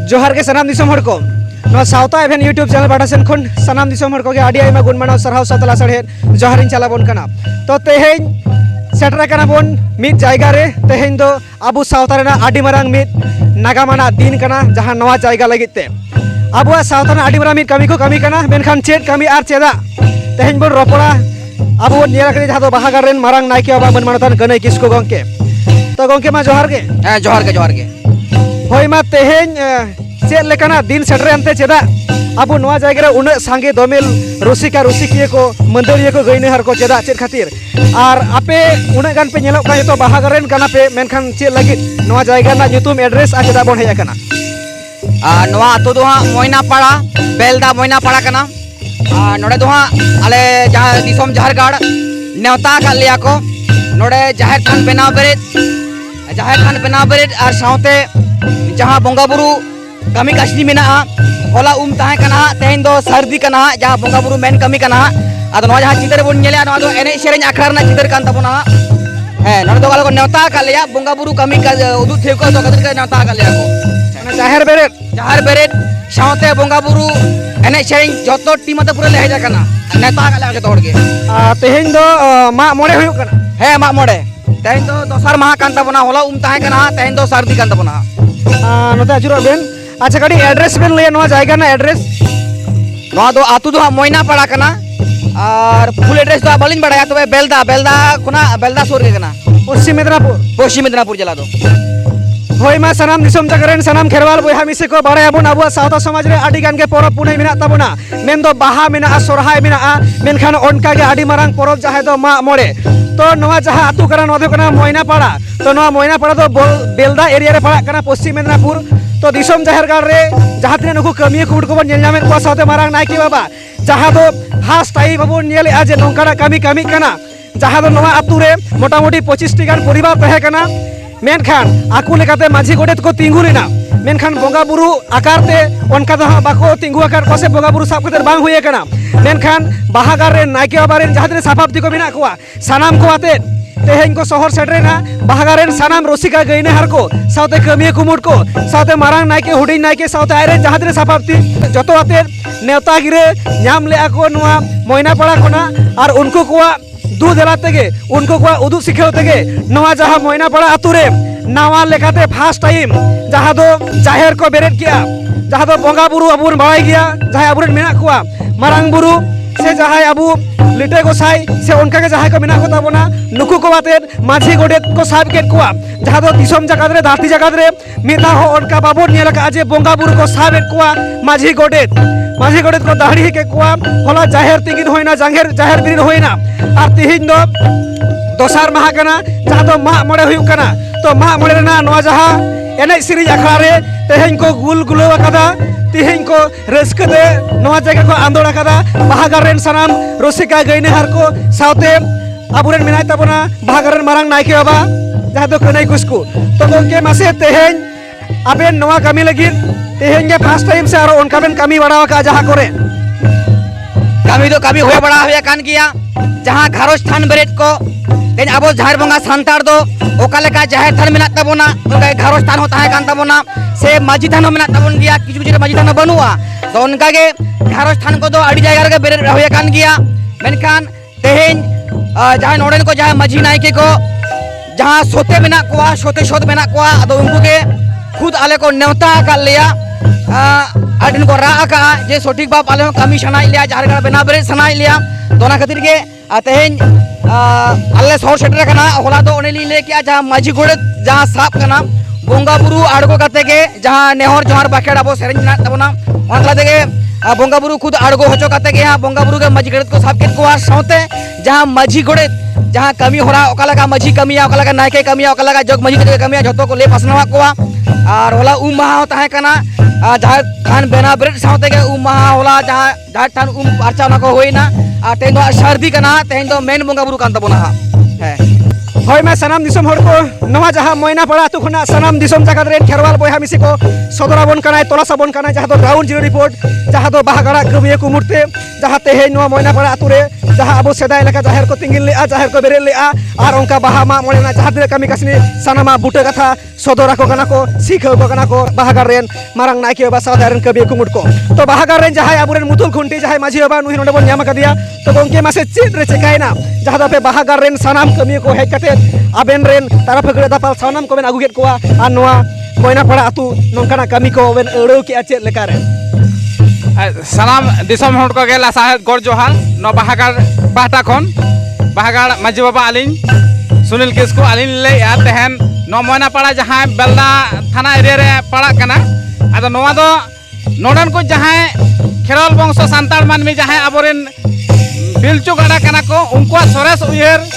जोहार के सनाम दिसम हर को सावता एवेन यूट्यूब चैनल बाटा सेन खन सनाम दिसम हर को गे आडी आइमा गुण मानव सरहाव सातला सड़े जोहारिन चला बोन कना तो तेहेन सेटरा कना बोन मिद जायगा रे तेहेन दो आबू सावता रेना आडी मारांग मिद नागामाना दिन कना जहां नवा जायगा लगित ते आबुआ सावता आडी मारांग मिद कमी को कमी कना मेनखान चेद कमी आर चेदा तेहेन बोन रोपड़ा आबू निया करे जहां दो बाहागार रेन मारांग नायके बाबा मन मानतान गनई किसको गंके तो गंके मा जोहार के जोहार के होय मा तेहेन चेद लेकाना दिन सेटरे अंते चेदा आबू नवा जायगा रे उन सांगे दोमेल रसिका रसिकिया को मंदरिया को गईने हर को चेदा चेद खातिर और आपे उन गान पे नेलो का तो बाहागारेन कना पे मेनखान चेद लगी नवा जायगा ना ᱧᱩᱛᱩᱢ एड्रेस आ चेदा बोन हेया कना नवा अतो दो मोयना पाड़ा बेलदा मोयना पाड़ा कना नोडे दो आले जहां दिसोम झारखंड नेवता का लिया को नोडे जाहिर थान बेना बेरेट और साउते जहां बोंगा बुरु कमी काशनी मेना होला ताहे कना तेहेन दो सर्दी कना जहां बोंगा बुरु मेन कमी कना आदो नवा जहां चितर बोन नेले नवा दो एने सेरेन आखड़ा ना चितर कान तबोना हे नोडे दो गालो नेवता का लिया बोंगा बुरु कमी का उदु थे को तो कदर के नेवता का लिया को जाहिर बेरेट साउते बोंगा बुरु एने सेरेन जतो टीम ते पूरा लेहेजा कना नेता का लिया जतो होड़ के तेहेन दो मा मोड़े हुयु कना हे मा मोड़े तेहेन दो दोसर माह कान तबोना होला ताहे कना तेहेन दो सर्दी कान तबोना नोते आजुरो बेन अच्छा कड़ी एड्रेस बेन ले नवा जायगा ना एड्रेस नवा दो आतु दो मोयना पड़ा कना और फुल एड्रेस दो बालिन बड़ाया तो बेलदा खुना बेलदा सुर के कना पश्चिम मेदिनीपुर जिला दो होय मा सनाम दिसोम जगरेन सनाम खेरवाल बोया मिसे को बाड़ाय आबोन आबुआ सावता समाज रे आडी गान के परब पुनै मेना ताबोना मेन दो बाहा मेना सोरहाय मेना मेनखान ओनका गे आडी मारांग परब जाहे दो मा मोड़े तो नवा जहां आतु करा नवा दो कना मोयना पाड़ा तो नवा मोयना पाड़ा दो बेलदा एरिया रे पड़ा कना पश्चिम मेदिनीपुर तो दिसोम जाहिर गाड़ रे जहां तिना नुकु कमिया कुड को बन नेल नामेन को सावते मारांग नायकी बाबा जहां दो हास टाई बाबू नेल आज नोंकाना कमी कना जहां दो नवा आतु रे मोटामोटी 25 टी गान परिवार तहे कना मेनखान आकु लेकाते माझी गोडेत को तिंगु लेना मेनखान बोंगा बुरु आकारते उनका दो बाको तिंगु आकार पासे बोंगा बुरु साब कते बांग हुए कना मेनखान बाहागार रे नायके बाबा रे जहां साफाप्ति को मेना कोआ सानाम को आते तेहेन को शहर सेटरेना बाहागार रे सानाम रसिका गईने हर को सावते कमिया कुमुट को सावते मारांग नायके हुडी नायके सावते आयरे जहां साफाप्ति जतो आते नेवता गिरे नाम ले आको नवा मोयना पड़ा कोना और उनको कोआ दू देला तेगे उनको को उदु सिखेव तेगे नवा जहां मोयना पड़ा आतुरे नवा लेखाते फर्स्ट टाइम जहां दो जाहिर को बेरेट किया जहां दो बोंगा बुरु अबुन बाड़ाय गया जहां अबुरेन मेना कुआ मारांग बुरु से जहां अबु लिटे गोसाई से उनका के जहां को मेना को ताबोना नुकु को बाते माझी गोडेत को साब केट कुआ जहां दो दिसोम जगत रे धारती जगत रे मिदा हो उनका बाबू नेला का जे बोंगा बुरु को साबेट कुआ माझी गोडेत को दाढ़ी के कुआ होला जाहिर तिगिन होइना जाहिर बिरिन होइना और तिहिन दो दोसार माह कना जहां दो मा मोड़े हुयु कना तो मा मोड़े ना नवा जहां एने सिरी अखड़ा रे तेहेन को गुल गुलो कदा तेहेन को रस्कते नवा जगह को आंदोलन कदा बाहागार रेन सनाम रसिका गईने हर को सावते आबुरेन मेनाय ताबोना बाहागार रेन मारांग नायके बाबा जहां दो कनाई कुसकु तो गंके मासे तेहेन आबेन नवा कमी लगी तेहेन के फर्स्ट टाइम से आरो उनका बेन कमी बड़ा का जहां करे कमी तो कमी हुए बड़ा हुए कान किया जहां घरोज थान बेरेट को तेन आबो झार बोंगा सांतार दो ओका लेका जाहिर थान मेना ताबोना ओका घरोज थान होता है कान ताबोना से माजी थान मेना ताबोन गया किछु माजी थान बनुआ तो उनका के घरोज थान को दो आडी जायगा रे बेरेट हुए कान गया मेनखान तेहेन जहां नोडेन को जहां माजी नायके को जहां सोते मेना कोआ सोते शोत मेना कोआ अदो उनको के खुद आले को नेवता का लिया आडिन को रा का जे सोटिक बाप आले कमी सनाई लिया झारखंड बेना बेरे सनाई लिया दोना खातिर के तेहेन आले शहर सेटर कना होला दो ओनेली ले के जहां माझी गोड़े जहां साफ कना बोंगा बुरु आड़गो करते के जहां नेहर जोहार बाखेड़ आबो सेरेंज ना तबना ओनला देगे बोंगा बुरु खुद आड़गो होचो करते के यहां बोंगा बुरु के माझी गोड़े को साफ के को सावते जहां माझी गोड़े जहां कमी होला ओका लगा माझी कमिया ओका लगा नायके कमिया ओका लगा जग माझी के कमिया जतो को ले पासनवा कोआ और होला माह होता है कना जहां खान बेना ब्रेड सावते के माह होला जहां थान अर्चा ना को होइना तेन दो सर्दी कना तेन दो मेन बोंगा बुरु कान तबोना है होय मा सनाम दिसम हर को नवा जहां मोयना पड़ा अतु खना सनाम दिसम जगत रेन खेरवाल बयहा मिसी को सदराबन कनाय तलासाबन कनाय जहां दो ग्राउंड जीरो रिपोर्ट जहां दो बाहागड़ा कमिया को मुरते जहां तेहे नवा मोयना पड़ा अतु रे जहां अबो सेदाय लेका जाहेर को तिंगिल लेआ जाहेर को बेरेल लेआ आर उनका बाहा मा मोयना जहां दिरे कमी कसनी सनामा बुटे कथा सदरा को कना को सीखो को कना को बाहागड़ रेन मारंग नायके बा सादा रेन कबिया को मुट को तो बाहागड़ रेन जहां अबुरेन मुतुल खुंटी जहां माझी बाबा नुहि नोडे बोन ᱧᱟᱢ कदिया तो गोंके मासे चेत रे चेकायना जहां दो पे बाहागड़ रेन सनाम कमिया को हेज कते आबेन रेन तारा फगड़े दापाल सानाम को बेन आगु गेट कोआ आ नोआ मोयना पड़ा अतु नोंकाना कमी को बेन अड़ो के चेत लेका रे सानाम दिसम हर को गेला साहेब गोर जोहार न बाहागड़ पाहटा खन बाहागड़ माझी बाबा आलिन सुनील किस्कु आलिन ले या तहन न मोयना पड़ा जहां बेलदा थाना एरिया रे पड़ा कना आदो नोआ दो नोडन को जहां खेरल वंश सांताल मानमी जहां आबोरेन बिलचु गड़ा कना को उनको सोरेस उयर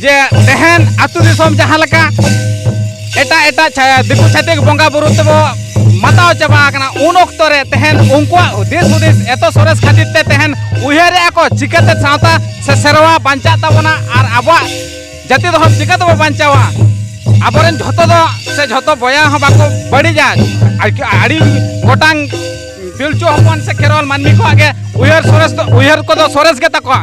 जे तहन आतु दिसम जहां लका एटा एटा छाया दिकु छातिक बंगा बुरु तबो माताव चाबा कना उन ऑक्तो रे तहन उनको देश उदेश एतो सोरेस खातिर ते तहन उहेरे को चिकते सावता से सेरवा बांचा ताबोना आर आबा जाति दो हम चिकते बो बांचावा आबोरेन झतो दो से झतो बया ह बाको बड़ी जा आड़ी गोटांग बिलचु हपन से खेरल मानमी को आगे उयर को दो सोरेस के तको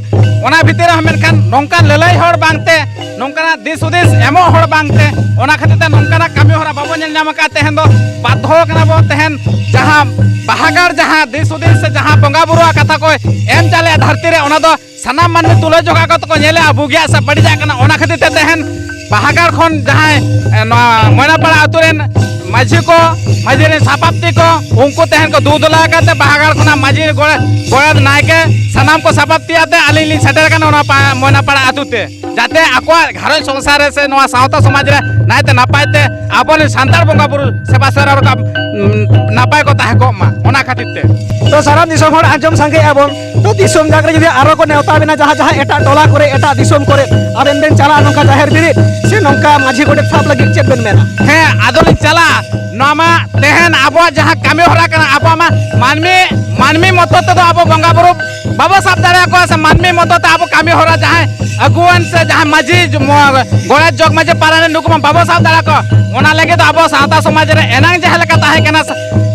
ओना भितर हम मेनखान नोंकान ललय हर बांगते नोंकाना दिस उदेश एमो हर बांगते ओना खातिर नोंकाना कामी हरा बाबो नेल नाम का तहन दो बाध्य कना बो तहन जहां बाहागड़ जहां दिस उदेश से जहां बंगा बुरुआ कथा को एम चाले धरती रे ओना दो सनाम मानमी तुले जोगा को नेले अबुगिया से बड़ी जा कना ओना खातिर तहन बाहागड़ खन जहां मोयना पड़ा अतुरेन माझी को माझी रे सापाप्ति को उनको तहन को दूधला करते बाहागड़ खना माझी गोड़ नायके सनाम को सापाप्ति आते आली ली सेटर कना ओना मोयना पड़ा आतुते जाते आको घर संसार से नवा सावता समाज रे नायते नापायते आबोले सांताल बंगा बुरु सेवा सेरा का नापाय को ताहे को मा ओना खातिरते तो सारा दिसम हर आजम संगे आबोन तो दिसम जागरे जदि आरो को नेवता बिना जहां जहां एटा टोला करे एटा दिसम करे आबेन बेन चला नोका जाहेर बिरि से नोका माझी गोटे थाप लगी चेत बेन मेना हे आदोलिन चला नोमा तहन आबो जहां कामे होरा कना आबो मा मानमी मत तो आबो बंगा बुरु बाबा साहब दाड़ा को से मानमी मत तो आबो कामे होरा जहां अगुवन से जहां माझी गोड़ा जग माझे पाराने नुकुमा बाबा साहब दाड़ा को ओना लगे तो आबो सावता समाज रे एनांग जहां लका ताहे कना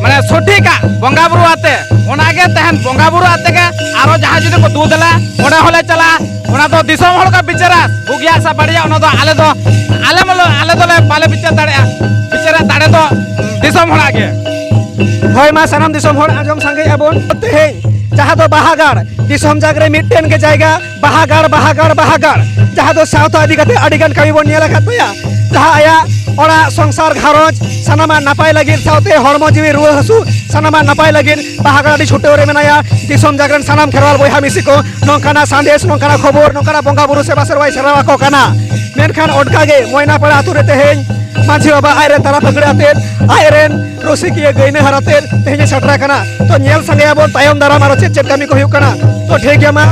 माने सोठीका बंगा बुरु आते ओनागे तहन बंगा बुरु आते के आरो जहां जुदि को दूधला ओना होले चला ओना तो दिसम हल का बिचारा बुगिया सा बढ़िया ओना तो आले तो ले पाले बिचार दाड़या बिचारा दाड़े तो दिसम हल आगे होय मा सनाम दिसम हर आजम संगे आबोन तेहे जहां दो बाहागड़ दिसम जागरे मिटन के जायगा बाहागड़ जहां दो सावता आदि कते अडिगन कमी बोन नेला खातया जहां आया ओरा संसार घारोज सनामा नापाय लगिन सावते हरमो जीवी रुवा हसु सनामा नापाय लगिन बाहागड़ छुटे रे मेनाया दिसम जागरन सनाम खेरवाल बयहा मिसी को नोंकाना संदेश नोंकाना खबर नोंकाना बंगा बुरु सेवा सेरवाय सेरावा को काना मेनखान ओडकागे मोयना पड़ा आतु रे तेहेन माझी बाबा आयरेन तारा फगड़े आतेन आयरेन रसिकिया गईने हरातेन तेहेन सटरा कना तो नेल संगे आबोन तायम दारा मारो चेत चेत कमी को हुयु कना तो ठीक गया मा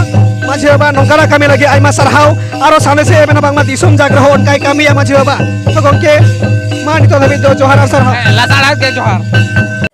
माझी बाबा नोंकाना कमी लगी आइमा सरहाव आरो साने से मेना बांगमा दिसम जागरे हो उनकाय कमी या माझी बाबा तो गंके मा नितो धबि दो जोहार सरहाव लासाड़ा के जोहार